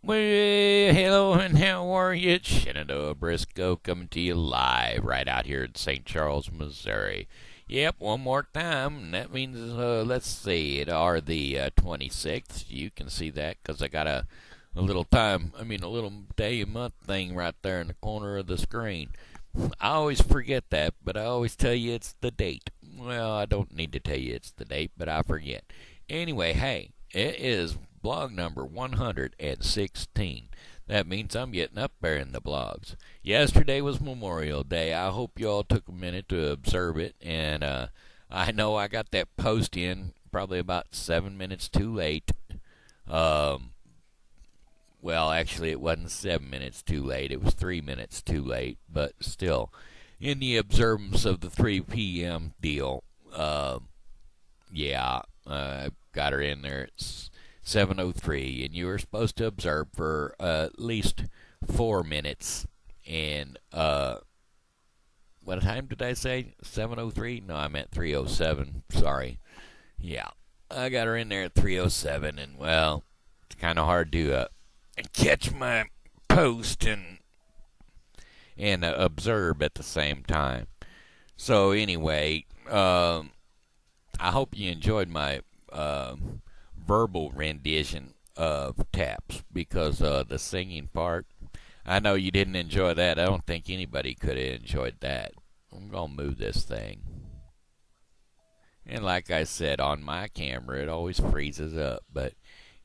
Well, hello and how are you? It's Shenandoah Briscoe coming to you live right out here in St. Charles, Missouri. Yep, one more time. And that means, let's see, it are the 26th. You can see that because I got a little a little day a month thing right there in the corner of the screen. I always forget that, but I always tell you it's the date. Well, I don't need to tell you it's the date, but I forget. Anyway, hey, it is blog number 116. That means I'm getting up there in the blogs. Yesterday was Memorial Day. I hope you all took a minute to observe it, and I know I got that post in probably about 7 minutes too late. Um, well, actually, it wasn't 7 minutes too late. It was 3 minutes too late. But still, in the observance of the 3 p.m. deal, yeah, got her in there at 7:03, and you were supposed to observe for at least 4 minutes. And what time did I say? 7:03? No, I meant 3:07. Sorry. Yeah, I got her in there at 3:07, and well, it's kind of hard to catch my post and observe at the same time. So anyway, I hope you enjoyed my verbal rendition of taps because the singing part. I know you didn't enjoy that. I don't think anybody could have enjoyed that. I'm gonna move this thing. And like I said, on my camera, it always freezes up. But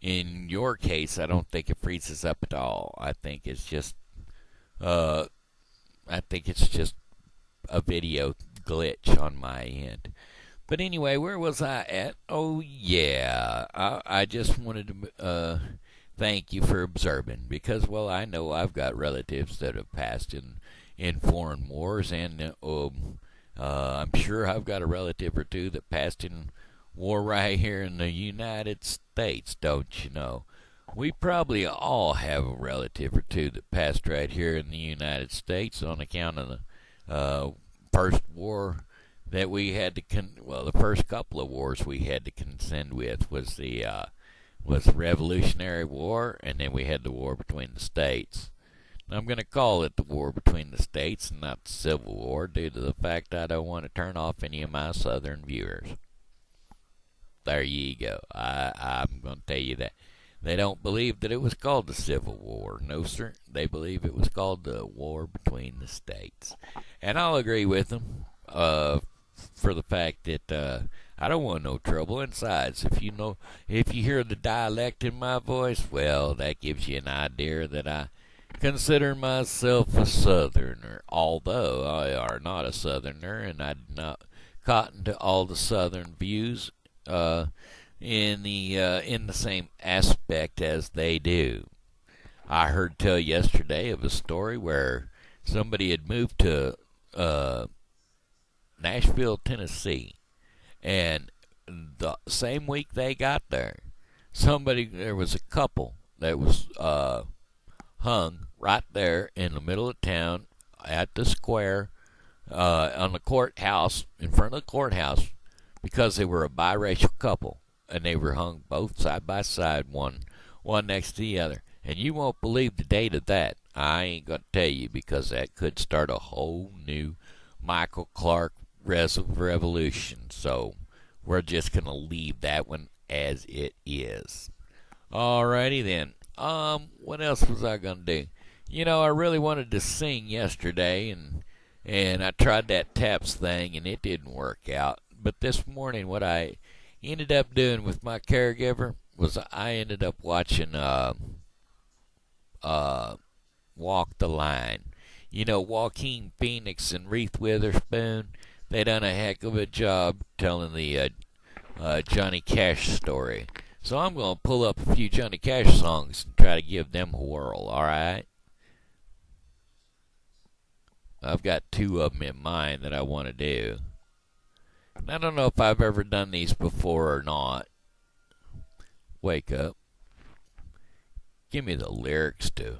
in your case, I don't think it freezes up at all. Uh, I think it's just a video glitch on my end. But anyway, where was I at? Oh yeah, I just wanted to thank you for observing because, well, I know I've got relatives that have passed in foreign wars, and I'm sure I've got a relative or two that passed in war right here in the United States, don't you know? We probably all have a relative or two that passed right here in the United States on account of the first war that we had to the first couple of wars we had to contend with was the Revolutionary War, and then we had the war between the states. I'm going to call it the war between the states and not the Civil War due to the fact I don't want to turn off any of my southern viewers. There you go. I'm going to tell you that. They don't believe that it was called the Civil War. No, sir. They believe it was called the war between the states. And I'll agree with them for the fact that I don't want no trouble. And besides, if you hear the dialect in my voice, well, that gives you an idea that I consider myself a Southerner, although I are not a Southerner, and I do not cotton to all the Southern views in the same aspect as they do. I heard tell yesterday of a story where somebody had moved to Nashville, Tennessee, and the same week they got there, there was a couple that was hung right there in the middle of town at the square on the courthouse, in front of the courthouse, because they were a biracial couple, and they were hung both side by side, one next to the other. And you won't believe the date of that. I ain't gonna tell you because that could start a whole new Michael Clark revolution. So we're just gonna leave that one as it is. Alrighty then. What else was I gonna do? I really wanted to sing yesterday, and I tried that taps thing, and it didn't work out. But this morning, what I ended up doing with my caregiver was I ended up watching Walk the Line. Joaquin Phoenix and Reese Witherspoon, they done a heck of a job telling the Johnny Cash story. So I'm going to pull up a few Johnny Cash songs and try to give them a whirl, alright? I've got two of them in mind that I want to do. And I don't know if I've ever done these before or not. Wake up. Give me the lyrics to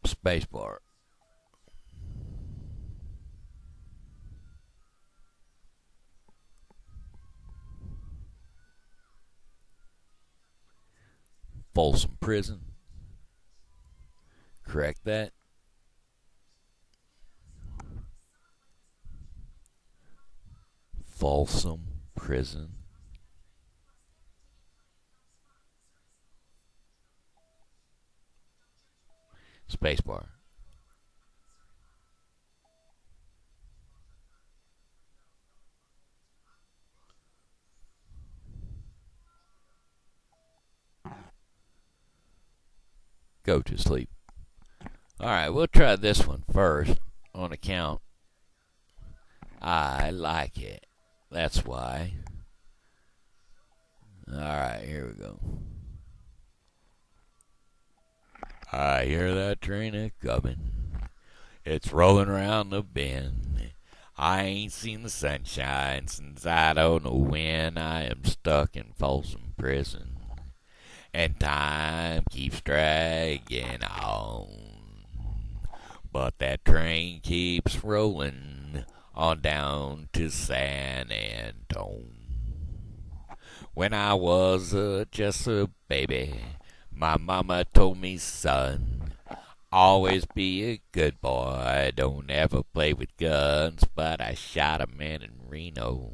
Spacebar. Folsom Prison. Correct that. Folsom Prison. Spacebar. Go to sleep. Alright, we'll try this one first on account. I like it. That's why. Alright, here we go. I hear that train a-comin'. It's rolling around the bend. I ain't seen the sunshine since I don't know when. I am stuck in Folsom Prison, and time keeps dragging on. But that train keeps rolling on down to San Antone. When I was just a baby, my mama told me, son, always be a good boy, don't ever play with guns. But I shot a man in Reno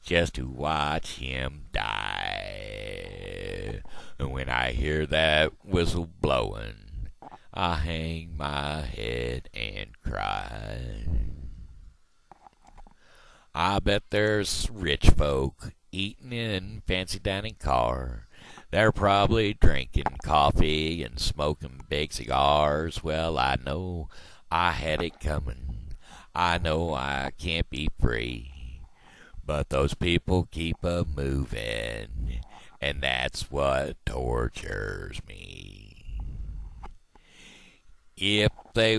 just to watch him die. And when I hear that whistle blowing, I hang my head and cry. I bet there's rich folk eating in fancy dining car. They're probably drinking coffee and smoking big cigars. Well, I know I had it coming. I know I can't be free. But those people keep a moving, and that's what tortures me. If they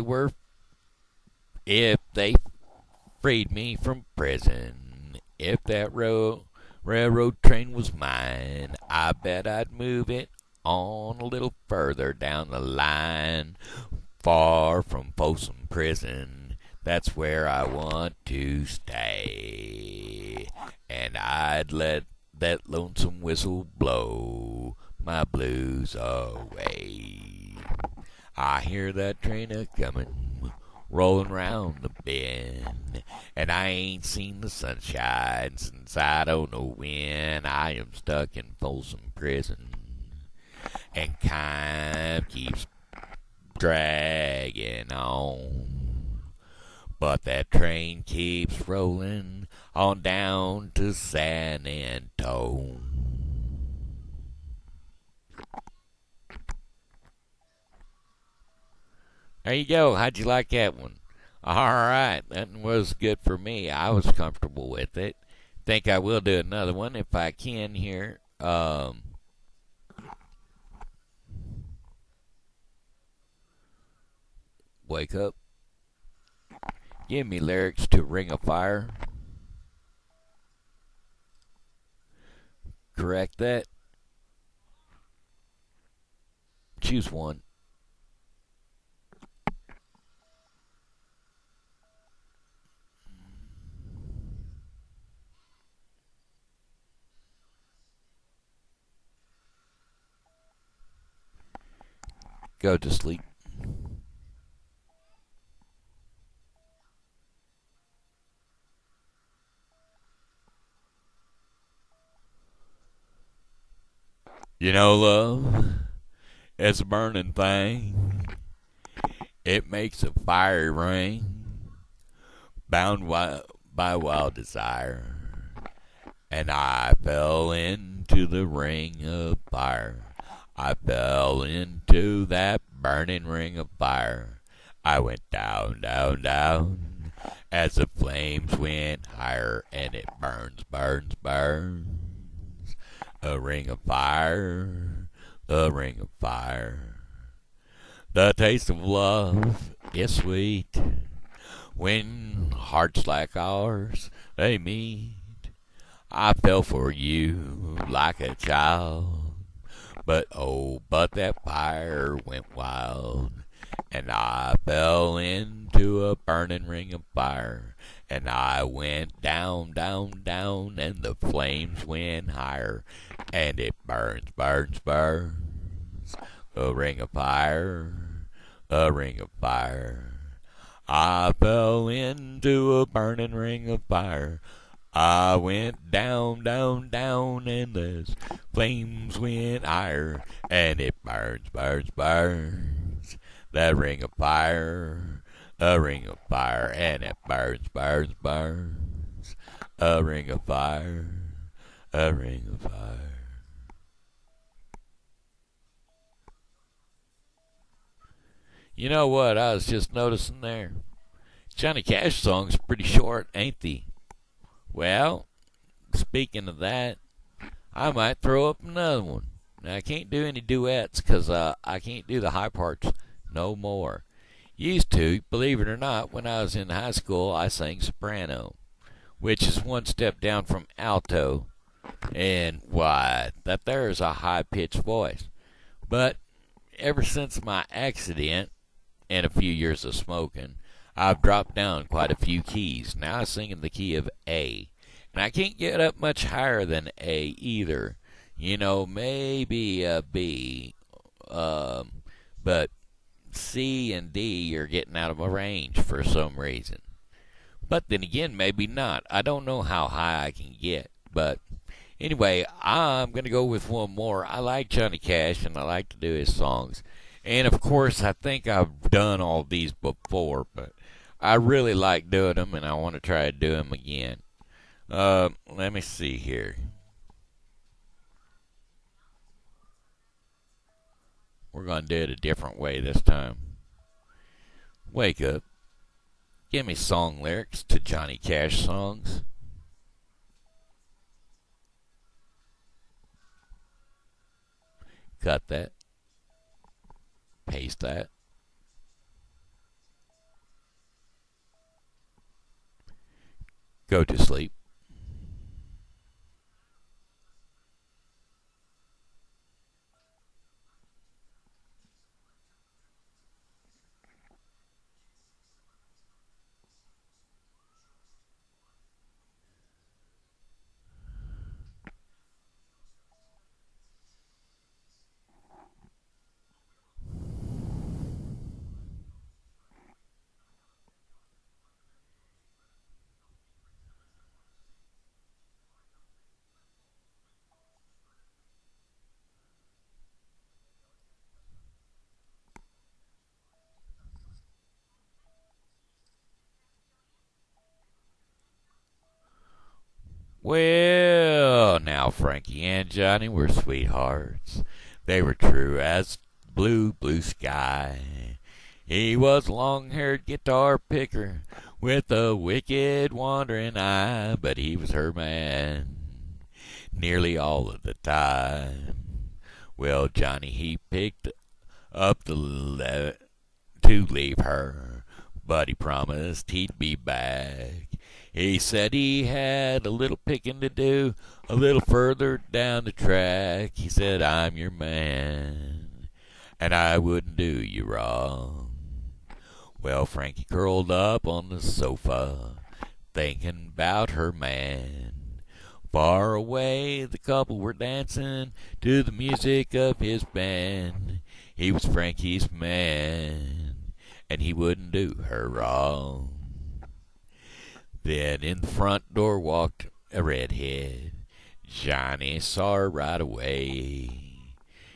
freed me from prison, if that railroad train was mine, I bet I'd move it on a little further down the line, far from Folsom Prison. That's where I want to stay, and I'd let that lonesome whistle blow my blues away. I hear that train a-comin', rolling round the bend, and I ain't seen the sunshine since I don't know when. I am stuck in Folsom Prison, and time keeps dragging on. But that train keeps rolling on down to San Antone. There you go. How'd you like that one? All right, that was good for me. I was comfortable with it. Think I will do another one if I can here. Wake up. Give me lyrics to Ring of Fire. Correct that. Choose one. Go to sleep. You know, love, it's a burning thing. It makes a fiery ring, bound by wild desire. And I fell into the ring of fire. I fell into that burning ring of fire. I went down, down, down, as the flames went higher, and it burns, burns, burns. A ring of fire, a ring of fire. The taste of love is sweet when hearts like ours they meet. I fell for you like a child, but that fire went wild, and I fell into a burning ring of fire, and I went down, down, down, and the flames went higher, and it burns, burns, burns. A ring of fire, a ring of fire. I fell into a burning ring of fire. I went down, down, down, and the flames went higher, and it burns, burns, burns. That ring of fire, a ring of fire, and it burns, burns, burns. A ring of fire, a ring of fire. You know what I was just noticing there? Johnny Cash songs pretty short, ain't they? Well, speaking of that, I might throw up another one. Now, I can't do any duets because I can't do the high parts no more. Used to, believe it or not, when I was in high school, I sang soprano, which is one step down from alto. And why, that there is a high-pitched voice. But ever since my accident and a few years of smoking, I've dropped down quite a few keys. Now I sing in the key of A. And I can't get up much higher than A either. You know, maybe a B. But C and D are getting out of my range for some reason. But then again, maybe not. I don't know how high I can get. But anyway, I'm going to go with one more. I like Johnny Cash, and I like to do his songs. And, of course, I think I've done all these before, but I really like doing them, and I want to try to do them again. Let me see here. We're going to do it a different way this time. Wake up. Give me song lyrics to Johnny Cash songs. Cut that. Paste that. Go to sleep. Well, now Frankie and Johnny were sweethearts. They were true as blue, blue sky. He was a long-haired guitar picker with a wicked, wandering eye, but he was her man nearly all of the time. Well, Johnny, he picked up to leave her, but he promised he'd be back. He said he had a little picking to do a little further down the track. He said, I'm your man, and I wouldn't do you wrong. Well, Frankie curled up on the sofa, thinking about her man. Far away, the couple were dancing to the music of his band. He was Frankie's man, and he wouldn't do her wrong. Then in the front door walked a redhead. Johnny saw her right away.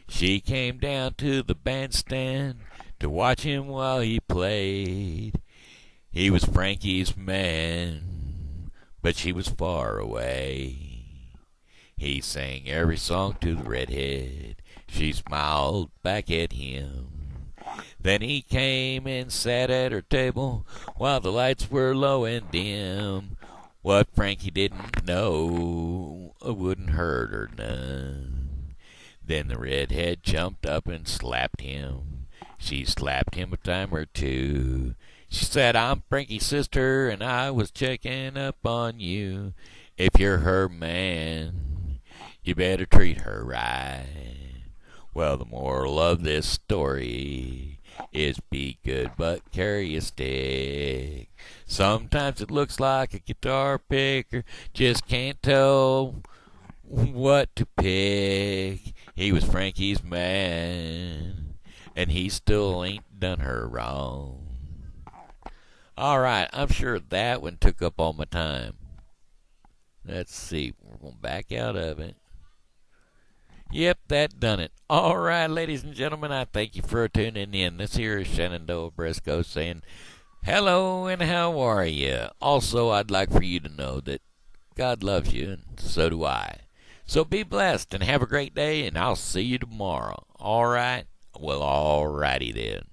She came down to the bandstand to watch him while he played. He was Frankie's man, but she was far away. He sang every song to the redhead. She smiled back at him. Then he came and sat at her table while the lights were low and dim. What Frankie didn't know wouldn't hurt her none. Then the redhead jumped up and slapped him. She slapped him a time or two. She said, I'm Frankie's sister, and I was checking up on you. If you're her man, you better treat her right. Well, the moral of this story is be good but carry a stick. Sometimes it looks like a guitar picker just can't tell what to pick. He was Frankie's man, and he still ain't done her wrong. All right, I'm sure that one took up all my time. Let's see, we're going to back out of it. Yep, that done it. All right, ladies and gentlemen, I thank you for tuning in. This here is Shenandoah Briscoe saying hello and how are you? Also, I'd like for you to know that God loves you, and so do I. So be blessed and have a great day, and I'll see you tomorrow. All right? Well, all righty then.